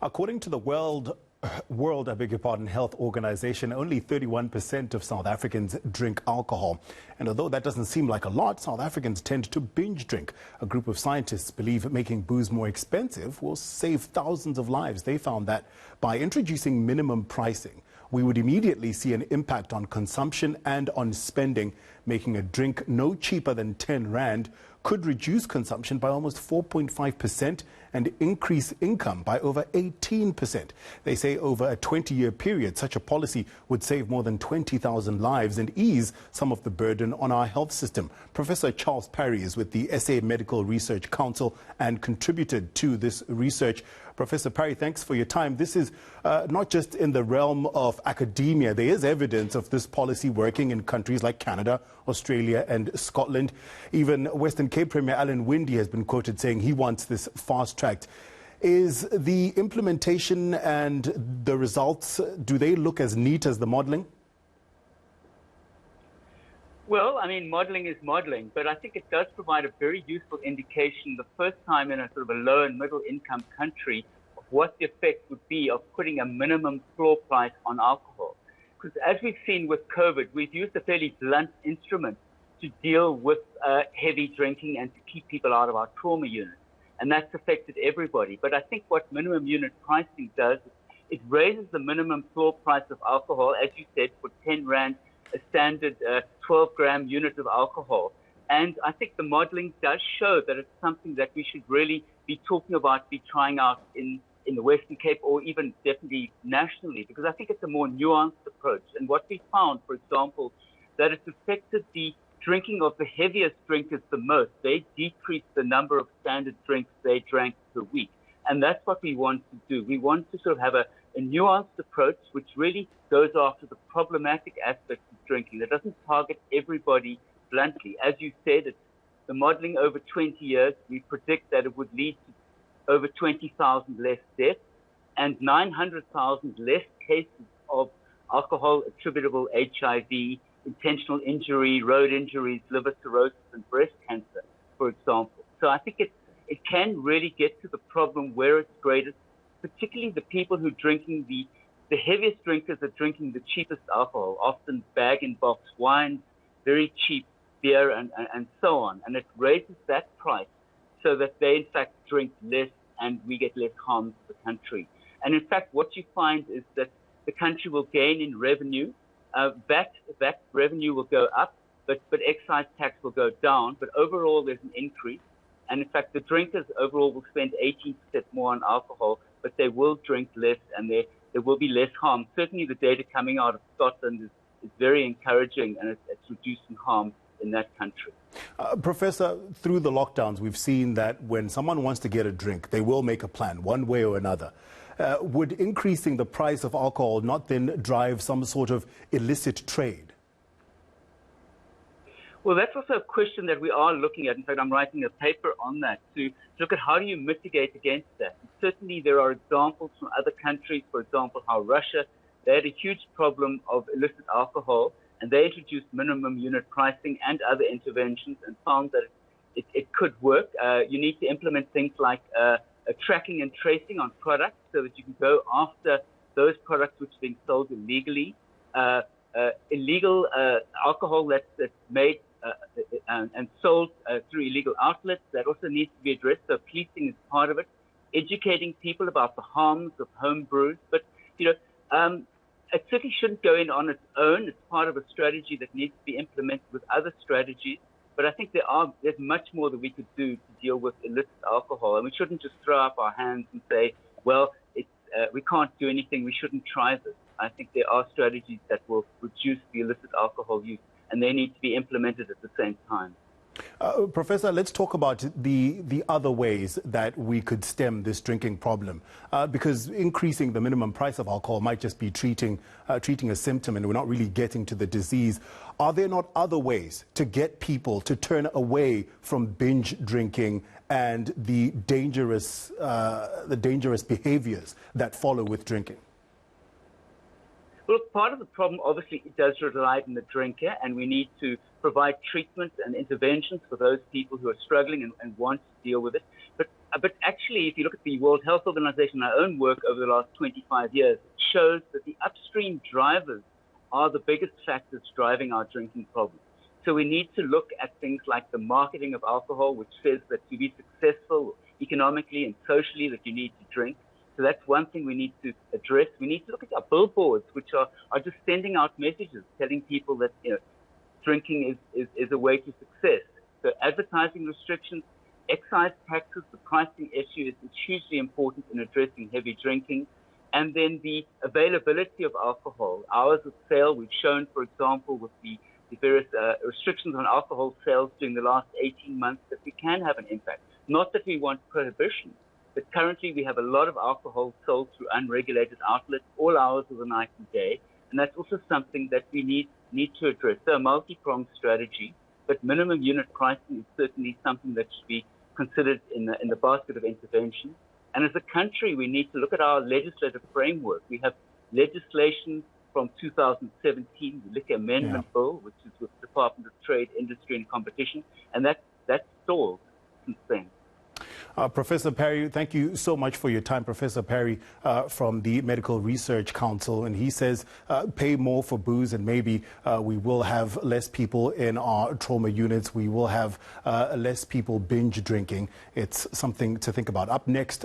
According to the World, I beg your pardon, Health Organization, only 31% of South Africans drink alcohol. And although that doesn't seem like a lot, South Africans tend to binge drink. A group of scientists believe making booze more expensive will save thousands of lives. They found that by introducing minimum pricing, we would immediately see an impact on consumption and on spending. Making a drink no cheaper than 10 Rand could reduce consumption by almost 4.5% and increase income by over 18%. They say over a 20-year period, such a policy would save more than 20,000 lives and ease some of the burden on our health system. Professor Charles Parry is with the SA Medical Research Council and contributed to this research. Professor Parry, thanks for your time. This is not just in the realm of academia. There is evidence of this policy working in countries like Canada, Australia and Scotland. Even Western Cape Premier Alan Winde has been quoted saying he wants this fast-tracked. Is the implementation and the results, do they look as neat as the modelling? Well, I mean, modelling is modelling, but I think it does provide a very useful indication the first time in a sort of a low and middle income country of what the effect would be of putting a minimum floor price on alcohol. Because as we've seen with COVID, we've used a fairly blunt instrument to deal with heavy drinking and to keep people out of our trauma units. And that's affected everybody. But I think what minimum unit pricing does, it raises the minimum floor price of alcohol, as you said, for 10 Rand, a standard 12-gram unit of alcohol. And I think the modeling does show that it's something that we should really be talking about, be trying out in the Western Cape or even definitely nationally, because I think it's a more nuanced approach. And what we found, for example, that it's affected the drinking of the heaviest drinkers the most. They decreased the number of standard drinks they drank per week. And that's what we want to do. We want to sort of have a nuanced approach which really goes after the problematic aspects of drinking. That doesn't target everybody bluntly. As you said, it's the modeling over 20 years, we predict that it would lead to over 20,000 less deaths and 900,000 less cases of alcohol attributable HIV, intentional injury, road injuries, liver cirrhosis, and breast cancer, for example. So I think it can really get to the problem where it's greatest, particularly the people who are drinking the heaviest drinkers are drinking the cheapest alcohol, often bag-in-box wines, very cheap beer, and so on. And it raises that price so that they, in fact, drink less and we get less harm to the country. And in fact, what you find is that the country will gain in revenue. That revenue will go up, but excise tax will go down. But overall, there's an increase. And in fact, the drinkers overall will spend 18% more on alcohol, but they will drink less and there will be less harm. Certainly the data coming out of Scotland is very encouraging, and it's reducing harm in that country. Professor, through the lockdowns, we've seen that when someone wants to get a drink, they will make a plan one way or another. Would increasing the price of alcohol not then drive some sort of illicit trade? Well, that's also a question that we are looking at. In fact, I'm writing a paper on that to look at how do you mitigate against that. And certainly, there are examples from other countries, for example, how Russia, they had a huge problem of illicit alcohol, and they introduced minimum unit pricing and other interventions and found that it could work. You need to implement things like a tracking and tracing on products so that you can go after those products which are being sold illegally. Illegal alcohol that's made and sold through illegal outlets, that also needs to be addressed. So policing is part of it. Educating people about the harms of home brews. But, it certainly shouldn't go in on its own. It's part of a strategy that needs to be implemented with other strategies. But I think there's much more that we could do to deal with illicit alcohol. And we shouldn't just throw up our hands and say, well, we can't do anything. We shouldn't try this. I think there are strategies that will reduce the illicit alcohol use, and they need to be implemented at the same time. Professor, let's talk about the other ways that we could stem this drinking problem, because increasing the minimum price of alcohol might just be treating a symptom and we're not really getting to the disease. Are there not other ways to get people to turn away from binge drinking and the dangerous behaviors that follow with drinking? Well, part of the problem, obviously, it does reside in the drinker, and we need to provide treatment and interventions for those people who are struggling and want to deal with it. But But actually, if you look at the World Health Organization, our own work over the last 25 years, it shows that the upstream drivers are the biggest factors driving our drinking problem. So we need to look at things like the marketing of alcohol, which says that to be successful economically and socially that you need to drink. So that's one thing we need to address. We need to look at our billboards, which are just sending out messages telling people that drinking is a way to success. So advertising restrictions, excise taxes, the pricing issue is hugely important in addressing heavy drinking. And then the availability of alcohol, hours of sale. We've shown, for example, with the various restrictions on alcohol sales during the last 18 months that we can have an impact. Not that we want prohibition, but currently we have a lot of alcohol sold through unregulated outlets all hours of the night and day. And that's also something that we need to address. So a multi-pronged strategy, but minimum unit pricing is certainly something that should be considered in the basket of intervention. And as a country, we need to look at our legislative framework. We have legislation from 2017, the Liquor Amendment Bill, which is with the Department of Trade, Industry and Competition, and that stalled since then. Professor Parry, thank you so much for your time. Professor Parry from the Medical Research Council, and he says pay more for booze and maybe we will have less people in our trauma units. We will have less people binge drinking. It's something to think about. Up next.